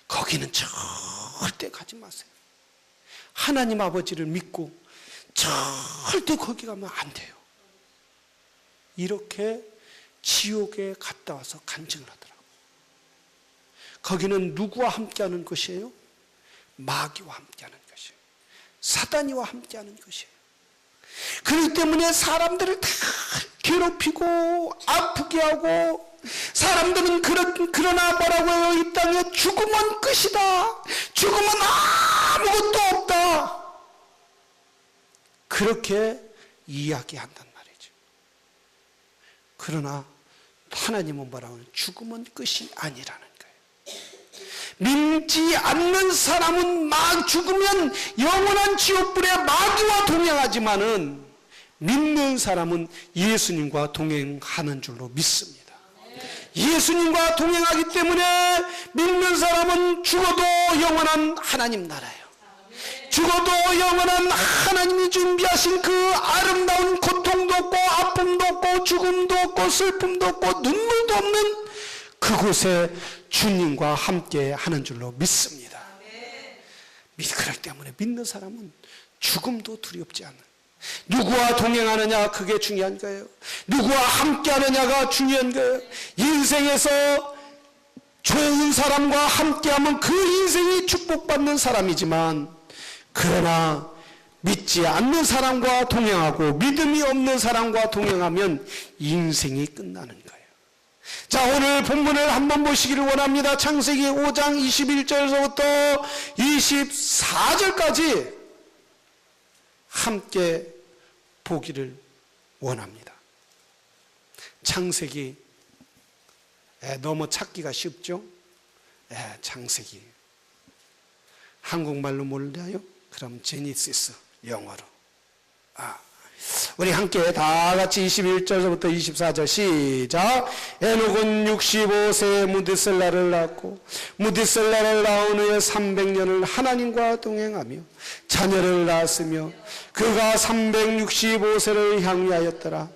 거기는 절대 가지 마세요. 하나님 아버지를 믿고 절대 거기 가면 안 돼요. 이렇게 지옥에 갔다 와서 간증을 하더라고요. 거기는 누구와 함께하는 것이에요? 마귀와 함께하는 것이에요. 사단이와 함께하는 것이에요. 그렇기 때문에 사람들을 다 괴롭히고 아프게 하고, 사람들은 그러나 뭐라고 해요? 이 땅에 죽으면 끝이다, 죽으면 아무것도 없다, 그렇게 이야기한단 말이죠. 그러나 하나님은 뭐라고 하냐? 죽으면 끝이 아니라는 거예요. 믿지 않는 사람은 막 죽으면 영원한 지옥불에 마귀와 동행하지만은, 믿는 사람은 예수님과 동행하는 줄로 믿습니다. 예수님과 동행하기 때문에 믿는 사람은 죽어도 영원한 하나님 나라예요. 죽어도 영원한 하나님이 준비하신 그 아름다운 고통도 없고 아픔도 없고 죽음도 없고 슬픔도 없고 눈물도 없는 그곳에 주님과 함께 하는 줄로 믿습니다. 그렇기 때문에 믿는 사람은 죽음도 두렵지 않는, 누구와 동행하느냐 그게 중요한 거예요. 누구와 함께 하느냐가 중요한 거예요. 인생에서 좋은 사람과 함께하면 그 인생이 축복받는 사람이지만, 그러나 믿지 않는 사람과 동행하고 믿음이 없는 사람과 동행하면 인생이 끝나는 거예요. 자, 오늘 본문을 한번 보시기를 원합니다. 창세기 5장 21절에서부터 24절까지 함께 보기를 원합니다. 창세기, 너무 찾기가 쉽죠? 창세기. 한국말로 몰라요? 그럼 제니시스, 영어로. 우리 함께 다 같이 21절부터 24절 시작. 에녹은 65세에 무드셀라를 낳고, 무드셀라를 낳은 후에 300년을 하나님과 동행하며 자녀를 낳았으며, 그가 365세를 향유하였더라.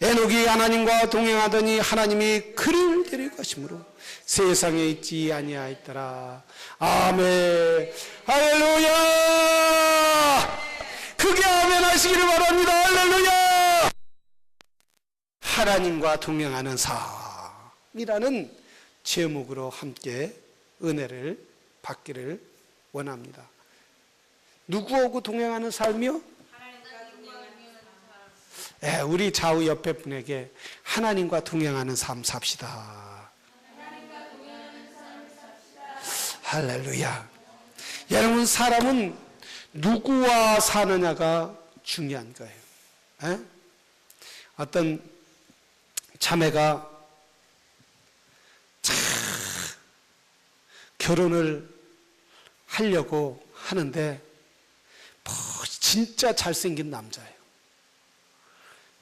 에녹이 하나님과 동행하더니 하나님이 그를 데리고 가심으로 세상에 있지 아니하였더라. 아멘. 할렐루야. 크게 아멘 하시기를 바랍니다. 할렐루야. 하나님과 동행하는 삶이라는 제목으로 함께 은혜를 받기를 원합니다. 누구하고 동행하는 삶이요? 우리 좌우 옆에 분에게 하나님과 동행하는 삶 삽시다. 할렐루야. 여러분, 사람은 누구와 사느냐가 중요한 거예요. 어떤 자매가 결혼을 하려고 하는데 진짜 잘생긴 남자예요.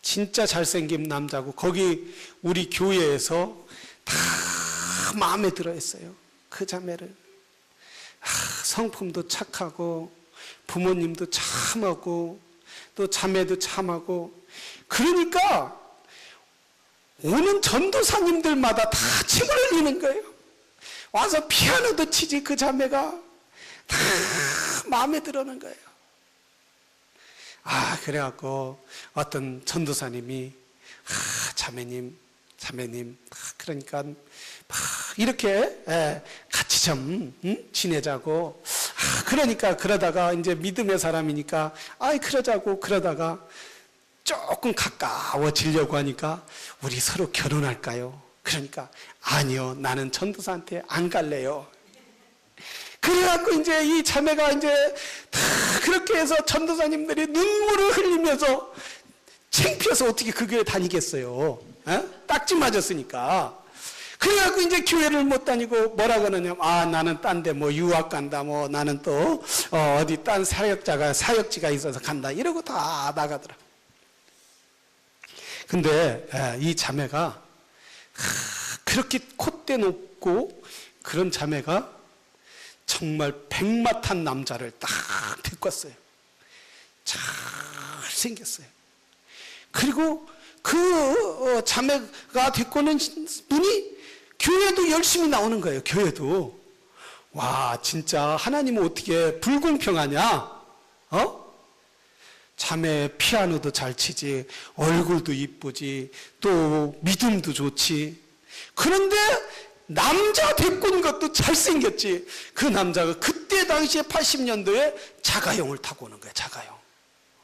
진짜 잘생긴 남자고, 거기 우리 교회에서 다 마음에 들어 했어요. 그 자매를. 성품도 착하고 부모님도 참하고 또 자매도 참하고, 그러니까 오는 전도사님들마다 다 침을 흘리는 거예요. 와서 피아노도 치지 그 자매가 다 마음에 들어는 거예요. 그래갖고 어떤 전도사님이 자매님 그러니까 이렇게 같이 좀 지내자고. 그러니까 그러다가 이제 믿음의 사람이니까 그러자고 그러다가 조금 가까워지려고 하니까 우리 서로 결혼할까요? 그러니까 아니요, 나는 전도사한테 안 갈래요. 그래갖고 이제 이 자매가 이제 다 그렇게 해서 전도사님들이 눈물을 흘리면서 창피해서 어떻게 그 교회 다니겠어요? 딱지 맞았으니까. 그래갖고 이제 교회를 못 다니고 뭐라 그러냐면, 나는 딴 데 뭐 유학 간다, 뭐 나는 또 어디 딴 사역지가 있어서 간다, 이러고 다 나가더라. 근데 이 자매가 그렇게 콧대 높고 그런 자매가 정말 백마탄 남자를 딱 데리고 왔어요. 잘생겼어요. 그리고 그 자매가 데리고 오는 분이 교회도 열심히 나오는 거예요. 교회도. 와, 진짜 하나님은 어떻게 불공평하냐? 자매 피아노도 잘 치지, 얼굴도 이쁘지, 또 믿음도 좋지. 그런데 남자 데리고 온 것도 잘생겼지. 그 남자가 그때 당시에 80년도에 자가용을 타고 오는 거야, 자가용.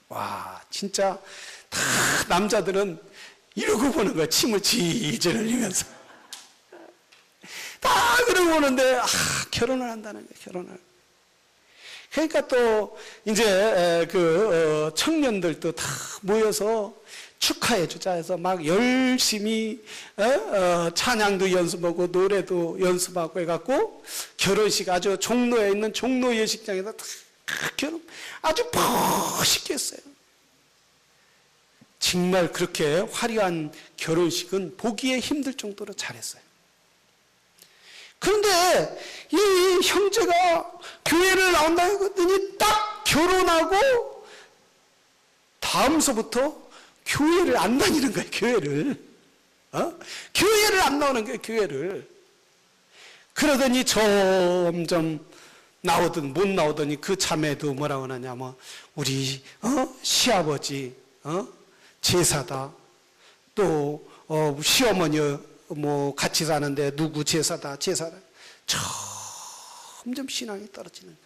와, 진짜 다 남자들은 이러고 보는 거야, 침을 질질 흘리면서. 다 그러고 오는데, 결혼을 한다는 거야, 결혼을. 그러니까 또, 이제, 청년들도 다 모여서 축하해주자 해서 막 열심히, 찬양도 연습하고, 노래도 연습하고 해갖고, 결혼식 아주 종로에 있는 종로 예식장에서 다 결혼, 아주 멋있게 했어요. 정말 그렇게 화려한 결혼식은 보기에 힘들 정도로 잘했어요. 그런데 이 형제가 교회를 나온다 했더니 딱 결혼하고 다음서부터 교회를 안 다니는 거예요, 교회를. 교회를 안 나오는 거예요, 교회를. 그러더니 점점 나오든 못 나오더니 그 자매도 뭐라고 하냐, 뭐, 우리, 시아버지, 제사다. 또, 시어머니, 뭐 같이 사는데 누구 제사다. 점점 신앙이 떨어지는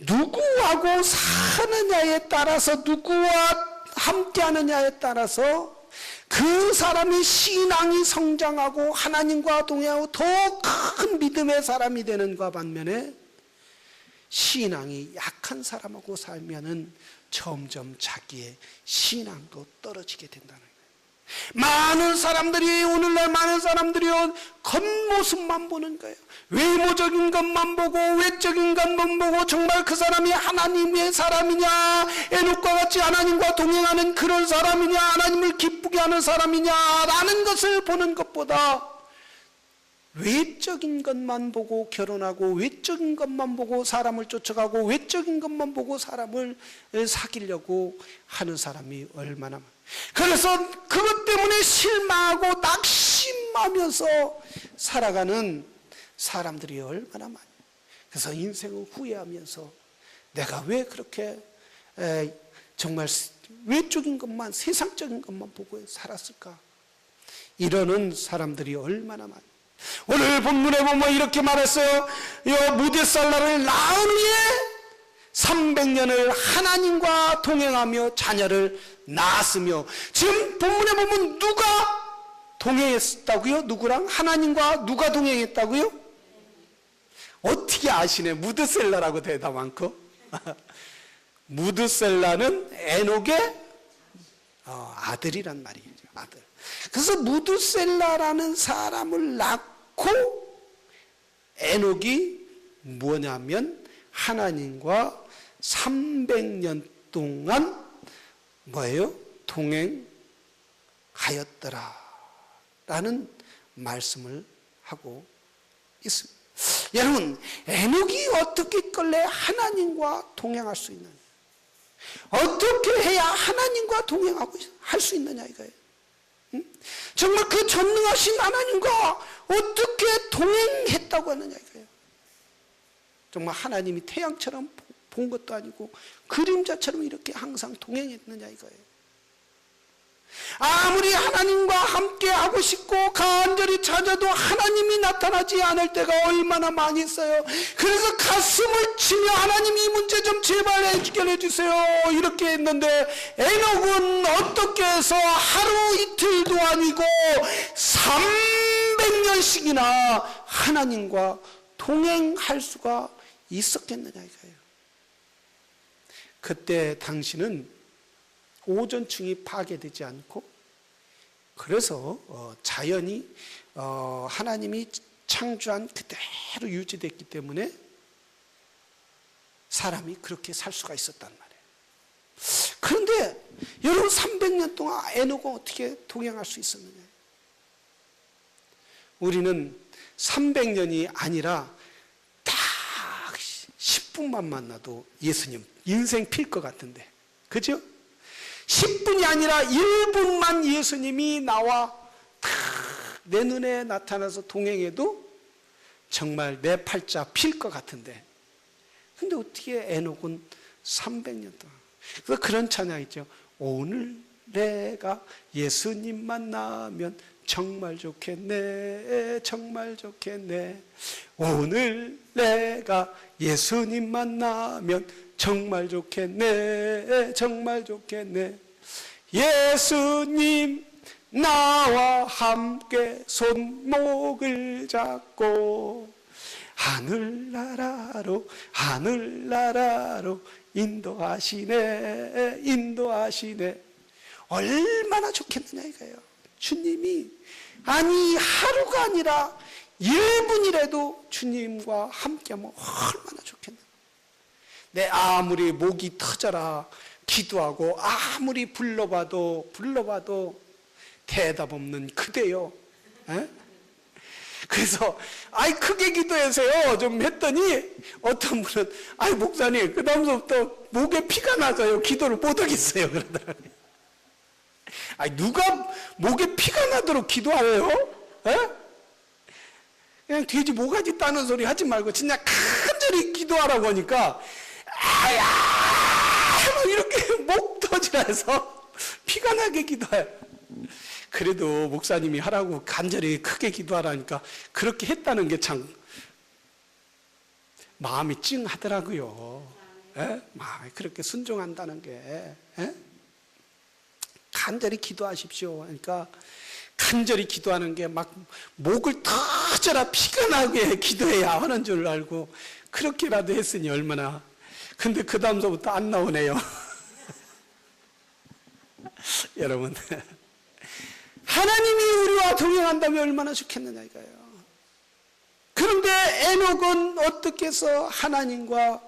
거예요. 누구하고 사느냐에 따라서, 누구와 함께 하느냐에 따라서 그 사람의 신앙이 성장하고 하나님과 동행하고 더 큰 믿음의 사람이 되는가 반면에, 신앙이 약한 사람하고 살면은 점점 자기의 신앙도 떨어지게 된다는 거예요. 많은 사람들이, 오늘날 많은 사람들이 겉모습만 보는 거예요. 외모적인 것만 보고, 외적인 것만 보고, 정말 그 사람이 하나님의 사람이냐, 에녹과 같이 하나님과 동행하는 그런 사람이냐, 하나님을 기쁘게 하는 사람이냐라는 것을 보는 것보다 외적인 것만 보고 결혼하고, 외적인 것만 보고 사람을 쫓아가고, 외적인 것만 보고 사람을 사귀려고 하는 사람이 얼마나 많아요. 그래서 그것 때문에 실망하고 낙심하면서 살아가는 사람들이 얼마나 많아요. 그래서 인생을 후회하면서 내가 왜 그렇게 정말 외적인 것만, 세상적인 것만 보고 살았을까? 이러는 사람들이 얼마나 많아요. 오늘 본문에 보면 이렇게 말했어요. 무드셀라를 낳은 후에 300년을 하나님과 동행하며 자녀를 낳았으며, 지금 본문에 보면 누가 동행했다고요? 누구랑? 하나님과 누가 동행했다고요? 어떻게 아시네? 무드셀라라고 대답 많고. 무드셀라는 에녹의 아들이란 말이죠. 아들. 그래서 무드셀라라는 사람을 낳고 에녹이 뭐냐면 하나님과 300년 동안 뭐예요? 동행하였더라 라는 말씀을 하고 있습니다. 여러분, 에녹이 어떻게 있길래 하나님과 동행할 수 있느냐? 어떻게 해야 하나님과 동행하고 할 수 있느냐 이거예요. 정말 그 전능하신 하나님과 어떻게 동행했다고 하느냐 이거예요. 정말 하나님이 태양처럼 본 것도 아니고 그림자처럼 이렇게 항상 동행했느냐 이거예요. 아무리 하나님과 함께 하고 싶고 간절히 찾아도 하나님이 나타나지 않을 때가 얼마나 많이 있어요. 그래서 가슴을 치며 하나님 이 문제 좀 제발 해결해 주세요 이렇게 했는데, 에녹은 어떻게 해서 하루 이틀도 아니고 300년씩이나 하나님과 동행할 수가 있었겠느냐 이거예요. 그때 당시는 오존층이 파괴되지 않고, 그래서 자연이 하나님이 창조한 그대로 유지됐기 때문에 사람이 그렇게 살 수가 있었단 말이에요. 그런데 여러분, 300년 동안 에녹은 어떻게 동행할 수 있었느냐? 우리는 300년이 아니라 딱 10분만 만나도 예수님 인생 필 것 같은데, 그죠? 10분이 아니라 1분만 예수님이 나와 내 눈에 나타나서 동행해도 정말 내 팔자 필 것 같은데, 근데 어떻게 에녹은 300년 동안. 그래서 그런 찬양 있죠. 오늘 내가 예수님 만나면 정말 좋겠네, 정말 좋겠네. 오늘 내가 예수님 만나면 정말 좋겠네, 정말 좋겠네. 예수님 나와 함께 손목을 잡고 하늘나라로 하늘나라로 인도하시네, 인도하시네. 얼마나 좋겠느냐 이거예요. 주님이 아니 하루가 아니라 1분이라도 주님과 함께하면 얼마나 좋겠나. 내 아무리 목이 터져라 기도하고 아무리 불러봐도 대답 없는 그대요. 에? 그래서 크게 기도해서요 좀 했더니 어떤 분은 목사님 그 다음부터 목에 피가 나서요 기도를 못 하겠어요 그러더라고요. 누가 목에 피가 나도록 기도해요? 에? 그냥 돼지 모가지 따는 소리 하지 말고 진짜 간절히 기도하라고 하니까 막 이렇게 목 터지라 해서 피가 나게 기도해요. 그래도 목사님이 하라고 간절히 크게 기도하라니까 그렇게 했다는 게 참 마음이 찡하더라고요. 에? 마음이 그렇게 순종한다는 게. 에? 간절히 기도하십시오. 그러니까 간절히 기도하는 게 막 목을 터져라 피가 나게 기도해야 하는 줄 알고 그렇게라도 했으니 얼마나. 근데 그 다음서부터 안 나오네요. 여러분, 하나님이 우리와 동행한다면 얼마나 좋겠느냐 이거예요. 그런데 에녹은 어떻게 해서 하나님과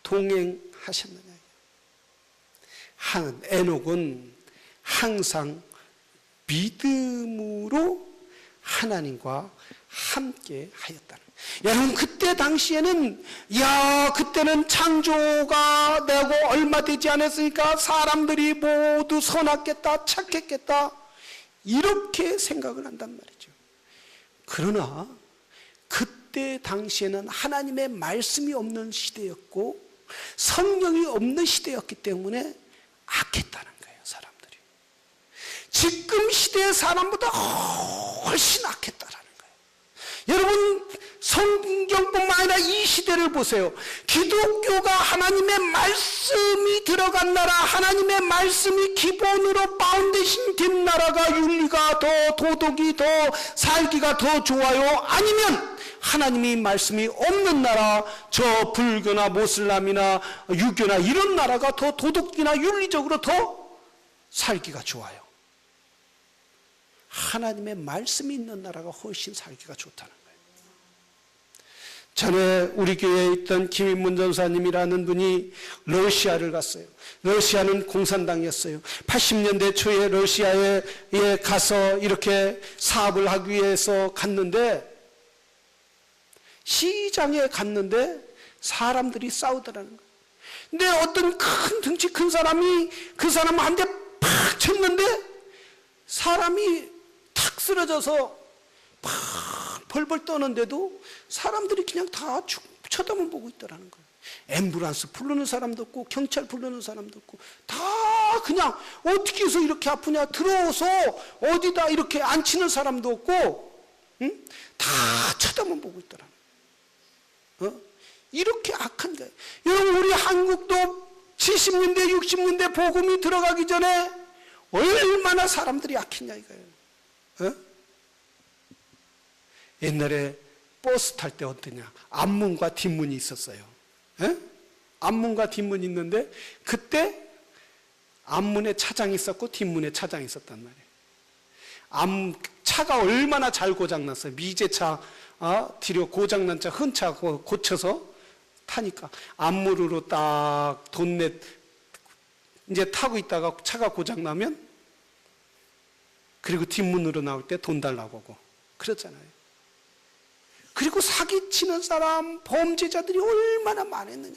동행하셨느냐. 에녹은 항상 믿음으로 하나님과 함께 하였다는 거예요. 여러분, 그때 당시에는 그때는 창조가 되고 얼마 되지 않았으니까 사람들이 모두 선하겠다, 착했겠다, 이렇게 생각을 한단 말이죠. 그러나 그때 당시에는 하나님의 말씀이 없는 시대였고 성령이 없는 시대였기 때문에 악했다는 거예요, 사람들이. 지금 시대의 사람보다 훨씬 악했다라는 거예요. 여러분, 성경뿐만 아니라 이 시대를 보세요. 기독교가 하나님의 말씀이 들어간 나라, 하나님의 말씀이 기본으로 파운데이션 된 나라가 윤리가 더, 도덕이 더, 살기가 더 좋아요? 아니면 하나님이 말씀이 없는 나라, 저 불교나 모슬람이나 유교나 이런 나라가 더 도덕이나 윤리적으로 더 살기가 좋아요? 하나님의 말씀이 있는 나라가 훨씬 살기가 좋다는 거예요. 전에 우리 교회에 있던 김인문 전사님이라는 분이 러시아를 갔어요. 러시아는 공산당이었어요. 80년대 초에 러시아에 가서 이렇게 사업을 하기 위해서 갔는데, 시장에 갔는데 사람들이 싸우더라는 거예요. 근데 어떤 큰 덩치 큰 사람이 그 사람 한 대 팍 쳤는데 사람이 탁 쓰러져서 팍 벌벌 떠는데도 사람들이 그냥 다 쳐다만 보고 있더라는 거예요. 앰뷸런스 부르는 사람도 없고 경찰 부르는 사람도 없고 다 그냥 어떻게 해서 이렇게 아프냐, 들어오서 어디다 이렇게 앉히는 사람도 없고, 응? 다 쳐다만 보고 있더라는 거예요. 이렇게 악한 거예요. 여러분, 우리 한국도 70년대 60년대 복음이 들어가기 전에 얼마나 사람들이 악했냐 이거예요. 옛날에 버스 탈 때 어떠냐, 앞문과 뒷문이 있었어요. 앞문과 뒷문이 있는데 그때 앞문에 차장이 있었고 뒷문에 차장이 있었단 말이에요. 차가 얼마나 잘 고장났어요. 미제차, 뒤로 고장난 차, 흔 차 고쳐서 타니까 앞문으로 딱 이제 타고 있다가 차가 고장나면 그리고 뒷문으로 나올 때 돈 달라고 하고 그렇잖아요. 그리고 사기치는 사람, 범죄자들이 얼마나 많았느냐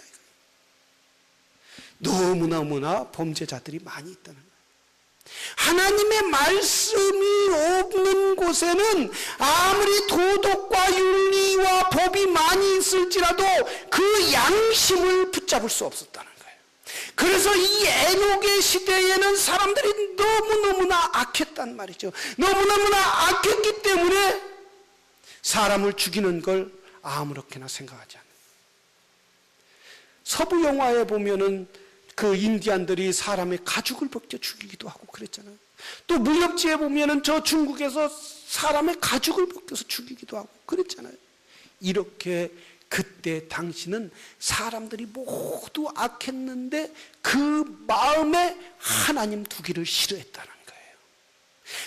이거예요. 너무나 범죄자들이 많이 있다는 거예요. 하나님의 말씀이 없는 곳에는 아무리 도덕과 윤리와 법이 많이 있을지라도 그 양심을 붙잡을 수 없었다는 거예요. 그래서 이 에녹의 시대에는 사람들이 너무너무나 악했단 말이죠. 너무너무나 악했기 때문에 사람을 죽이는 걸 아무렇게나 생각하지 않아요. 서부 영화에 보면은 그 인디안들이 사람의 가죽을 벗겨 죽이기도 하고 그랬잖아요. 또 무협지에 보면은 저 중국에서 사람의 가죽을 벗겨서 죽이기도 하고 그랬잖아요. 이렇게 그때 당시는 사람들이 모두 악했는데 그 마음에 하나님 두기를 싫어했다는 거예요.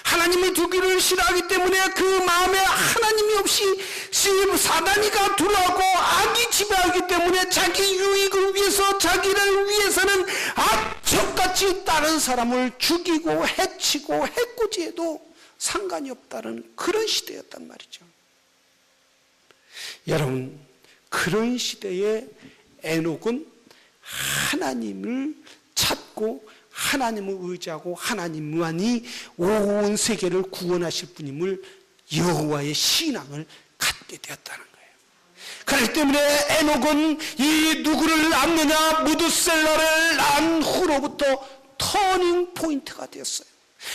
하나님이 두기를 싫어하기 때문에 그 마음에 하나님이 없이 사단이가 들어오고 악이 지배하기 때문에 자기 유익을 위해서 자기를 위해서는 악척같이 다른 사람을 죽이고 해치고 해코지해도 상관이 없다는 그런 시대였단 말이죠. 여러분, 그런 시대에 에녹은 하나님을 찾고 하나님을 의지하고 하나님만이 온 세계를 구원하실 분임을 여호와의 신앙을 갖게 되었다는 거예요. 그렇기 때문에 에녹은 이 누구를 낳느냐, 무드셀라를 낳은 후로부터 터닝 포인트가 되었어요.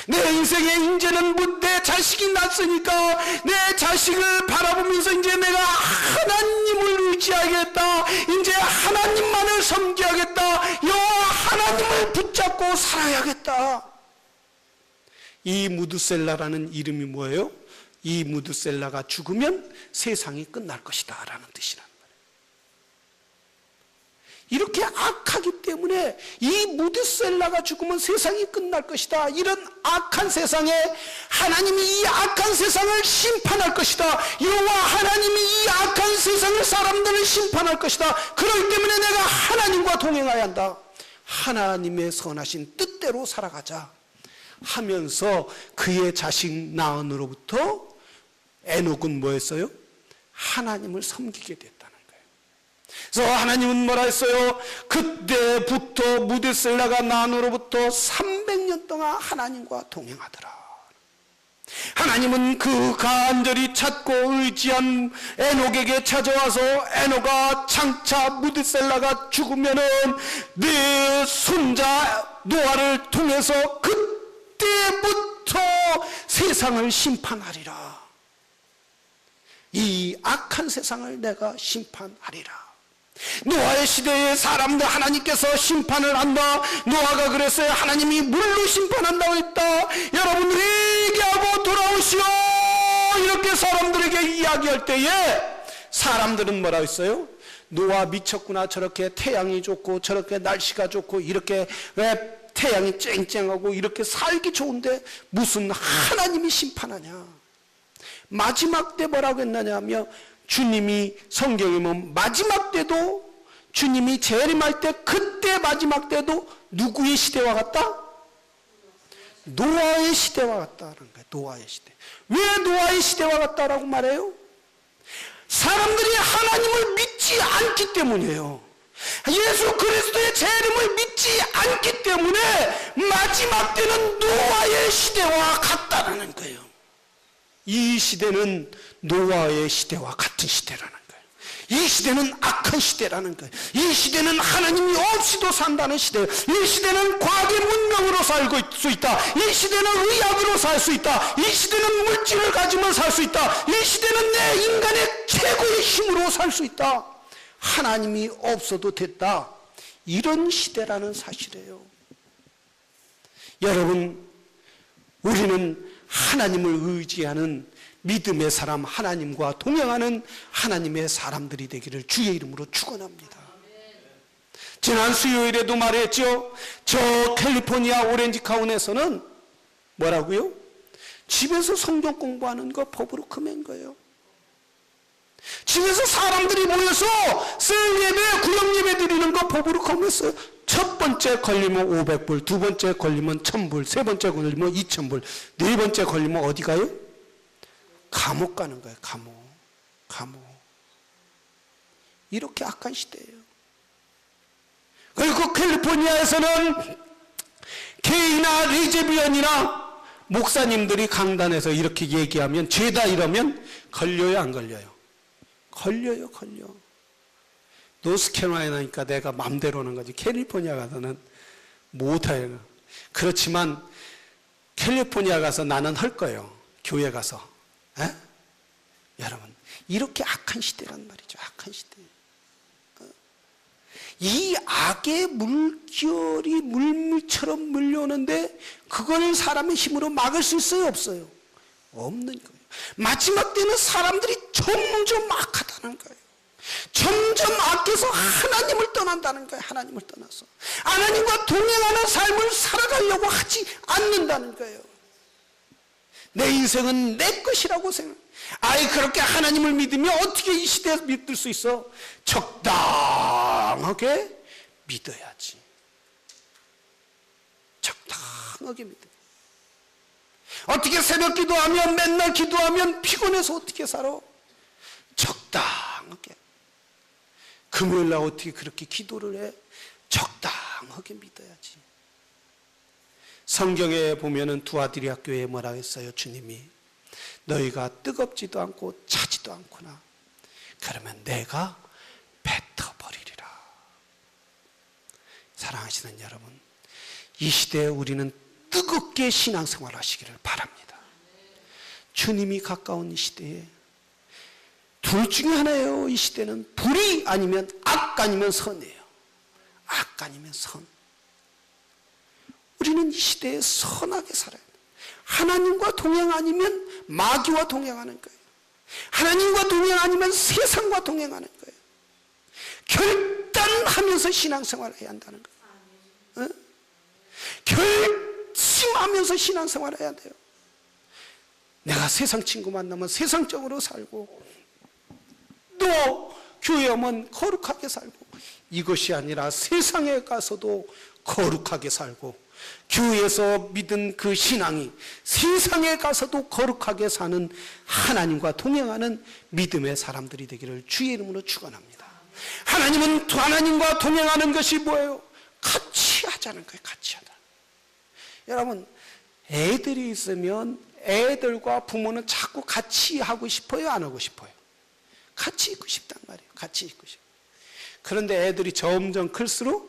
내 인생에 이제는 내 자식이 낳았으니까 내 자식을 바라보면서 이제 내가 하나님을 의지하겠다, 이제 하나님만을 섬겨야겠다, 여호와 하나님을 붙잡고 살아야겠다. 이 무드셀라라는 이름이 뭐예요? 이 무드셀라가 죽으면 세상이 끝날 것이다 라는 뜻이란 말이에요. 이렇게 악하기 때문에 이 무드셀라가 죽으면 세상이 끝날 것이다, 이런 악한 세상에 하나님이 이 악한 세상을 심판할 것이다, 여호와 하나님이 이 악한 세상을 사람들을 심판할 것이다, 그렇기 때문에 내가 하나님과 동행해야 한다, 하나님의 선하신 뜻대로 살아가자 하면서 그의 자식 나은으로부터 에녹은 뭐였어요? 하나님을 섬기게 됐다는 거예요. 그래서 하나님은 뭐라 했어요? 그때부터 무드셀라가 나은으로부터 300년 동안 하나님과 동행하더라. 하나님은 그 간절히 찾고 의지한 에녹에게 찾아와서 에녹아, 장차 무드셀라가 죽으면은 네 손자 노아를 통해서 그때부터 세상을 심판하리라. 이 악한 세상을 내가 심판하리라. 노아의 시대에 사람들 하나님께서 심판을 한다. 노아가 그랬어요. 하나님이 물로 심판한다고 했다. 여러분 회개하고 돌아오시오, 이렇게 사람들에게 이야기할 때에 사람들은 뭐라 했어요? 노아 미쳤구나, 저렇게 태양이 좋고 저렇게 날씨가 좋고 이렇게 왜 태양이 쨍쨍하고 이렇게 살기 좋은데 무슨 하나님이 심판하냐. 마지막 때 뭐라고 했느냐며, 주님이 성경에 보면 마지막 때도 주님이 재림할 때 그때 마지막 때도 누구의 시대와 같다? 노아의 시대와 같다는 거예요. 노아의 시대. 왜 노아의 시대와 같다라고 말해요? 사람들이 하나님을 믿지 않기 때문이에요. 예수 그리스도의 재림을 믿지 않기 때문에 마지막 때는 노아의 시대와 같다라는 거예요. 이 시대는 노아의 시대와 같은 시대라는 거예요. 이 시대는 악한 시대라는 거예요. 이 시대는 하나님이 없이도 산다는 시대예요. 이 시대는 과학의 문명으로 살고 수 있다. 이 시대는 의학으로 살 수 있다. 이 시대는 물질을 가지면 살 수 있다. 이 시대는 내 인간의 최고의 힘으로 살 수 있다. 하나님이 없어도 됐다. 이런 시대라는 사실이에요. 여러분, 우리는 하나님을 의지하는 믿음의 사람, 하나님과 동행하는 하나님의 사람들이 되기를 주의 이름으로 축원합니다. 지난 수요일에도 말했죠. 저 캘리포니아 오렌지 카운티에서는 뭐라고요? 집에서 성경 공부하는 거 법으로 금한 거예요. 집에서 사람들이 모여서 셀 예배, 구역 예배 드리는 거 법으로 금했어요. 첫 번째 걸리면 500불, 두 번째 걸리면 1000불, 세 번째 걸리면 2000불, 네 번째 걸리면 어디 가요? 감옥 가는 거예요. 감옥. 이렇게 악한 시대예요. 그리고 캘리포니아에서는 게이나 레즈비언이나 목사님들이 강단에서 이렇게 얘기하면 죄다 이러면 걸려요, 안 걸려요? 걸려요, 걸려. 노스캐롤라이나니까 내가 맘대로 하는 거지. 캘리포니아 가서는 못해요. 그렇지만 캘리포니아 가서 나는 할 거예요. 교회 가서. 에? 여러분, 이렇게 악한 시대란 말이죠. 악한 시대. 이 악의 물결이 물물처럼 물려오는데 그걸 사람의 힘으로 막을 수 있어요, 없어요? 없는 거예요. 마지막 때는 사람들이 점점 악하다는 거예요. 점점 악해서 하나님을 떠난다는 거예요. 하나님을 떠나서 하나님과 동행하는 삶을 살아가려고 하지 않는다는 거예요. 내 인생은 내 것이라고 생각해요. 아이, 그렇게 하나님을 믿으면 어떻게 이 시대에 믿을 수 있어? 적당하게 믿어야지. 적당하게 믿어요. 어떻게 새벽 기도하면, 맨날 기도하면 피곤해서 어떻게 살아? 적당하게. 금요일날 어떻게 그렇게 기도를 해? 적당하게 믿어야지. 성경에 보면은 두아디라 교회에 뭐라고 했어요? 주님이 너희가 뜨겁지도 않고 차지도 않구나. 그러면 내가 뱉어버리리라. 사랑하시는 여러분, 이 시대에 우리는 뜨겁게 신앙생활 하시기를 바랍니다. 주님이 가까운 이 시대에 둘 중에 하나예요. 이 시대는 불이 아니면 악 아니면 선이에요. 악 아니면 선. 우리는 이 시대에 선하게 살아야 돼요. 하나님과 동행 아니면 마귀와 동행하는 거예요. 하나님과 동행 아니면 세상과 동행하는 거예요. 결단하면서 신앙생활을 해야 한다는 거예요. 어? 결심하면서 신앙생활을 해야 돼요. 내가 세상 친구 만나면 세상적으로 살고 또 교회 오면 거룩하게 살고, 이것이 아니라 세상에 가서도 거룩하게 살고, 교회에서 믿은 그 신앙이 세상에 가서도 거룩하게 사는 하나님과 동행하는 믿음의 사람들이 되기를 주의 이름으로 축원합니다. 하나님은 하나님과 동행하는 것이 뭐예요? 같이 하자는 거예요. 같이 하자. 여러분, 애들이 있으면 애들과 부모는 자꾸 같이 하고 싶어요, 안 하고 싶어요? 같이 있고 싶단 말이에요. 같이 있고 싶어요. 그런데 애들이 점점 클수록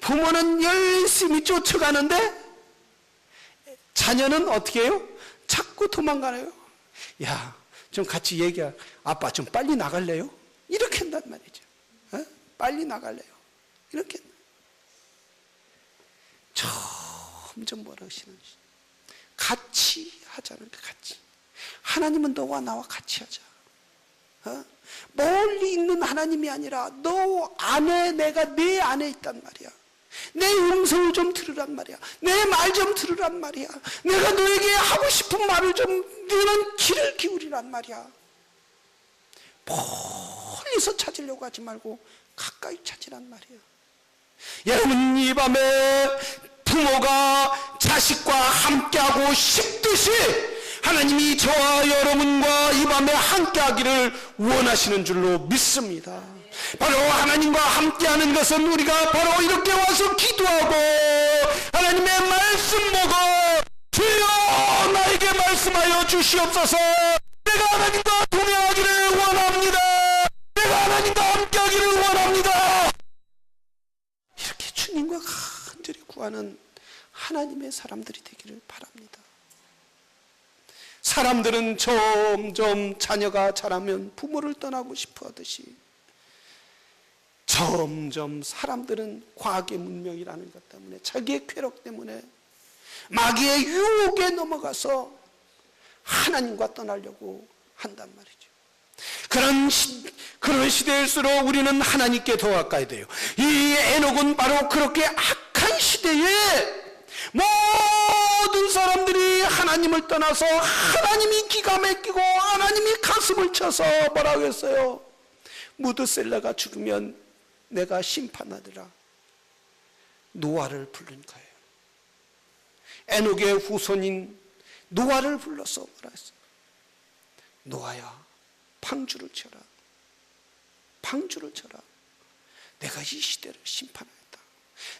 부모는 열심히 쫓아가는데 자녀는 어떻게 해요? 자꾸 도망가요. 야, 좀 같이 얘기해. 아빠 좀 빨리 나갈래요? 이렇게 한단 말이죠. 어? 빨리 나갈래요? 이렇게. 점점 뭐라고 하시는 거지? 같이 하자는 거, 같이. 하나님은 너와 나와 같이 하자. 어? 멀리 있는 하나님이 아니라 너 안에, 내가 내 안에 있단 말이야. 내 음성을 좀 들으란 말이야. 내 말 좀 들으란 말이야. 내가 너에게 하고 싶은 말을 좀, 너는 귀를 기울이란 말이야. 멀리서 찾으려고 하지 말고 가까이 찾으란 말이야. 여러분, 이 밤에 부모가 자식과 함께하고 싶듯이 하나님이 저와 여러분과 이 밤에 함께하기를 원하시는 줄로 믿습니다. 바로 하나님과 함께하는 것은 우리가 바로 이렇게 와서 기도하고 하나님의 말씀 보고 주여 나에게 말씀하여 주시옵소서. 내가 하나님과 동행하기를 원합니다. 내가 하나님과 함께하기를 원합니다. 이렇게 주님과 간절히 구하는 하나님의 사람들이 되기를 바랍니다. 사람들은 점점 자녀가 자라면 부모를 떠나고 싶어 하듯이 점점 사람들은 과학의 문명이라는 것 때문에, 자기의 쾌락 때문에 마귀의 유혹에 넘어가서 하나님과 떠나려고 한단 말이죠. 그런 시대일수록 우리는 하나님께 더 가까이 돼요. 이 에녹은 바로 그렇게 악한 시대에 모든 사람들이 하나님을 떠나서 하나님이 기가 막히고 하나님이 가슴을 쳐서 뭐라고 했어요? 무드셀라가 죽으면 내가 심판하리라. 노아를 부른 거예요. 에녹의 후손인 노아를 불러서 뭐라 했어요? 노아야, 방주를 쳐라. 방주를 쳐라. 내가 이 시대를 심판하겠다.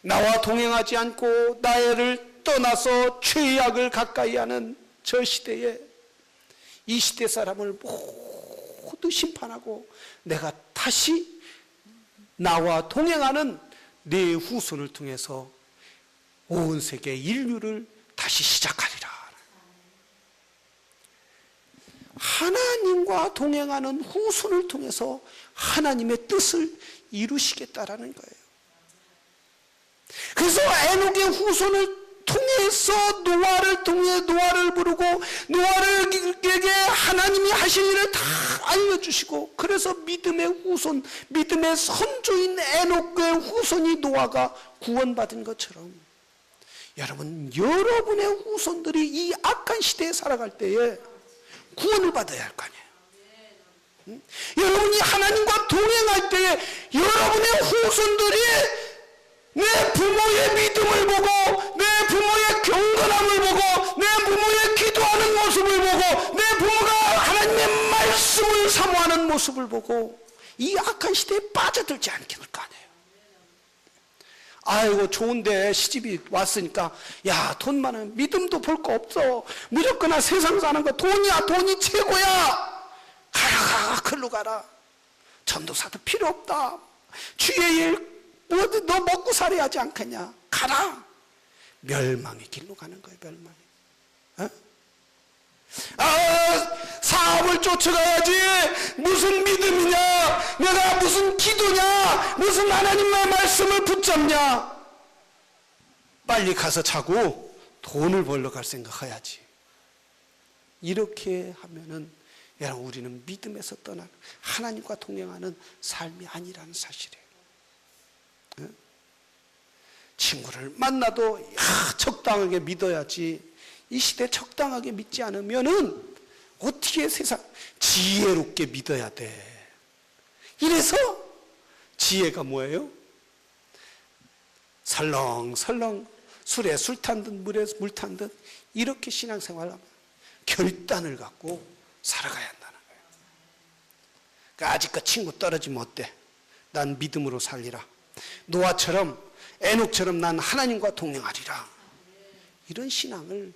나와 동행하지 않고 나를 떠나서 죄악을 가까이 하는 저 시대에 이 시대 사람을 모두 심판하고 내가 다시 나와 동행하는 네 후손을 통해서 온 세계 인류를 다시 시작하리라. 하나님과 동행하는 후손을 통해서 하나님의 뜻을 이루시겠다라는 거예요. 그래서 에녹의 후손을 통해서 노아를 부르고 노아에게 하나님이 하신 일을 다 알려주시고, 그래서 믿음의 후손, 믿음의 선조인 에녹의 후손이 노아가 구원받은 것처럼 여러분, 여러분의 후손들이 이 악한 시대에 살아갈 때에 구원을 받아야 할 거 아니에요. 응? 여러분이 하나님과 동행할 때에 여러분의 후손들이 내 부모의 믿음을 보고, 내 부모의 경건함을 보고, 내 부모의 기도하는 모습을 보고, 내 부모가 하나님의 말씀을 사모하는 모습을 보고 이 악한 시대에 빠져들지 않게 될 거 아니에요. 아이고, 좋은데 시집이 왔으니까 야, 돈 많으면 믿음도 볼 거 없어, 무조건 세상 사는 거 돈이야, 돈이 최고야, 가라, 글로 가라, 전도사도 필요 없다, 주의 일 너 먹고 살아야 하지 않겠냐, 가라. 멸망의 길로 가는 거예요. 멸망의. 사업을 쫓아가야지, 무슨 믿음이냐, 내가 무슨 기도냐, 무슨 하나님의 말씀을 붙잡냐. 빨리 가서 자고 돈을 벌러 갈 생각해야지. 이렇게 하면은 여러분, 우리는 믿음에서 떠난 하나님과 동행하는 삶이 아니라는 사실이에요. 친구를 만나도 적당하게 믿어야지. 이 시대에 적당하게 믿지 않으면은 어떻게 세상, 지혜롭게 믿어야 돼. 이래서 지혜가 뭐예요? 설렁설렁 술에 술 탄 듯 물에 물 탄 듯 이렇게 신앙생활하면 결단을 갖고 살아가야 한다는 거예요. 그러니까 아직까지 친구 떨어지면 어때? 난 믿음으로 살리라. 노아처럼, 에녹처럼 난 하나님과 동행하리라. 이런 신앙을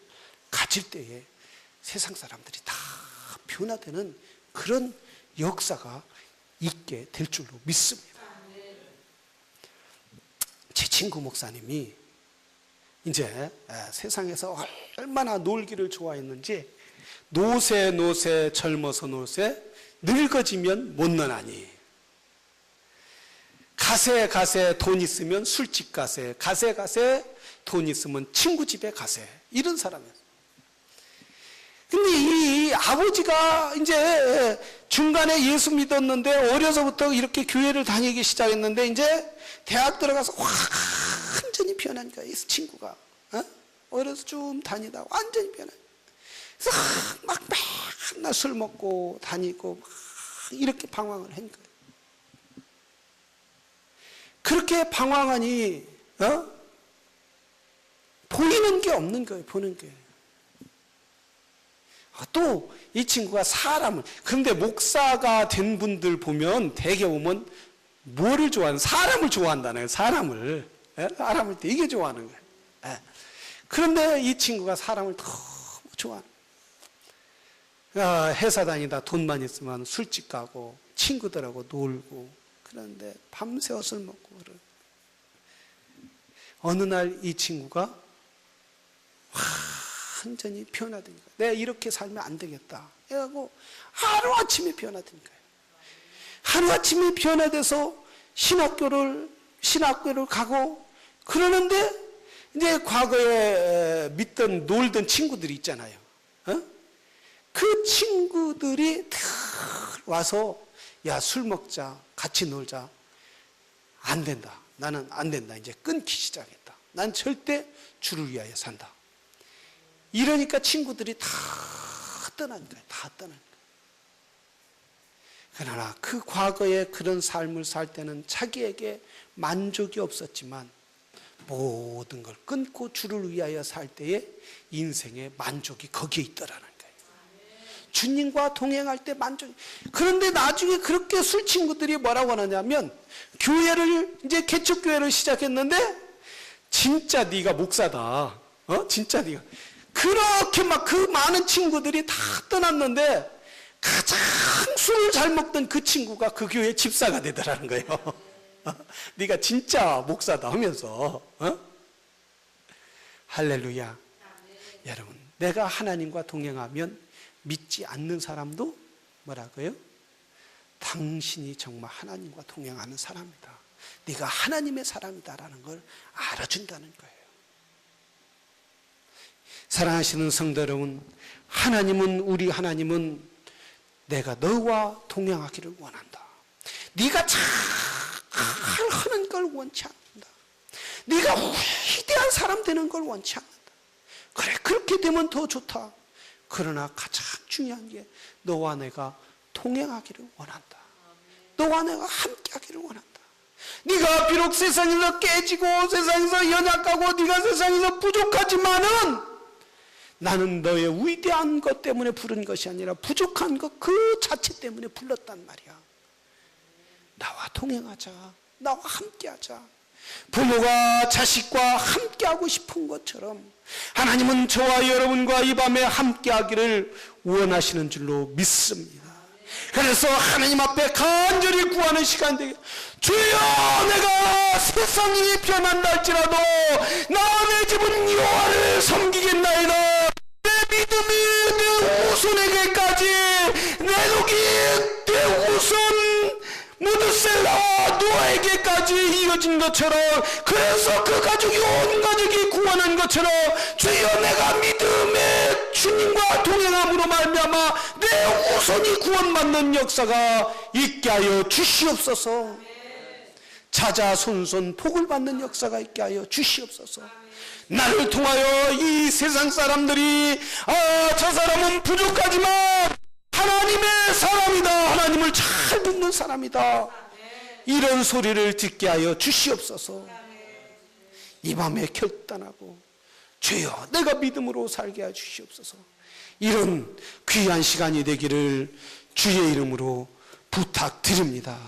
가질 때에 세상 사람들이 다 변화되는 그런 역사가 있게 될 줄로 믿습니다. 제 친구 목사님이 이제 세상에서 얼마나 놀기를 좋아했는지, 노세 젊어서 노세, 늙어지면 못 논하니, 가세 돈 있으면 술집 가세 돈 있으면 친구 집에 가세, 이런 사람이었어요. 근데 이 아버지가 이제 중간에 예수 믿었는데 어려서부터 이렇게 교회를 다니기 시작했는데 이제 대학 들어가서 완전히 변한 거야. 이 친구가 어려서 좀 다니다 완전히 변한. 그래서 막 맨날 술 먹고 다니고 막 이렇게 방황을 한 거예요. 그렇게 방황하니 보이는 게 없는 거예요. 보는 게. 또 이 친구가 사람을, 그런데 목사가 된 분들 보면 대개 보면 뭐를 좋아하는, 사람을 좋아한다네요. 사람을 되게 좋아하는 거예요. 그런데 이 친구가 사람을 너무 좋아하는 거예요. 회사 다니다 돈만 있으면 술집 가고 친구들하고 놀고, 그런데 밤새 술 먹고 그런. 어느 날 이 친구가 완전히 변화된 거예요. 내가 이렇게 살면 안 되겠다. 그래가지고 하루아침에 변화된 거예요. 하루아침에 변화돼서 신학교를 가고 그러는데, 이제 과거에 믿던 놀던 친구들이 있잖아요. 그 친구들이 와서 야, 술 먹자, 같이 놀자. 안 된다. 나는 안 된다. 이제 끊기 시작했다. 난 절대 주를 위하여 산다. 이러니까 친구들이 다 떠난 거예요. 다 떠난 거예요. 그러나 그 과거에 그런 삶을 살 때는 자기에게 만족이 없었지만 모든 걸 끊고 주를 위하여 살 때에 인생의 만족이 거기에 있더라는 거예요. 주님과 동행할 때 만족. 그런데 나중에 그렇게 술 친구들이 뭐라고 하느냐면, 교회를 이제 개척교회를 시작했는데 진짜 네가 목사다. 진짜 네가. 그렇게 막 그 많은 친구들이 다 떠났는데 가장 술을 잘 먹던 그 친구가 그 교회 집사가 되더라는 거예요. 네가 진짜 목사다 하면서. 할렐루야. 여러분, 내가 하나님과 동행하면 믿지 않는 사람도 뭐라고요? 당신이 정말 하나님과 동행하는 사람이다. 네가 하나님의 사람이다라는 걸 알아준다는 거예요. 사랑하시는 성도 여러분, 우리 하나님은 내가 너와 동행하기를 원한다. 네가 잘 하는 걸 원치 않는다. 네가 위대한 사람 되는 걸 원치 않는다. 그래, 그렇게 되면 더 좋다. 그러나 가장 중요한 게 너와 내가 동행하기를 원한다. 너와 내가 함께하기를 원한다. 네가 비록 세상에서 깨지고 세상에서 연약하고 네가 세상에서 부족하지만은 나는 너의 위대한 것 때문에 부른 것이 아니라 부족한 것 그 자체 때문에 불렀단 말이야. 나와 동행하자. 나와 함께하자. 부모가 자식과 함께하고 싶은 것처럼 하나님은 저와 여러분과 이 밤에 함께하기를 원하시는 줄로 믿습니다. 그래서 하나님 앞에 간절히 구하는 시간 되게, 주여, 내가 세상이 변한달지라도 나와 내 집은 여호와를 섬기겠나이다. 내 믿음이 내 후손에게까지, 내 녹이 내 후손 무드셀라와 노아에게까지 이어진 것처럼, 그래서 그 가족이 온 가족이 구원한 것처럼 주여, 내가 믿음의 주님과 동행함으로 말미암아 내 후손이 구원받는 역사가 있게 하여 주시옵소서. 자자손손 복을 받는 역사가 있게 하여 주시옵소서. 나를 통하여 이 세상 사람들이 저 사람은 부족하지만 하나님의 사람이다, 하나님을 잘 믿는 사람이다, 이런 소리를 듣게 하여 주시옵소서. 이 밤에 결단하고 주여, 내가 믿음으로 살게 하여 주시옵소서. 이런 귀한 시간이 되기를 주의 이름으로 부탁드립니다.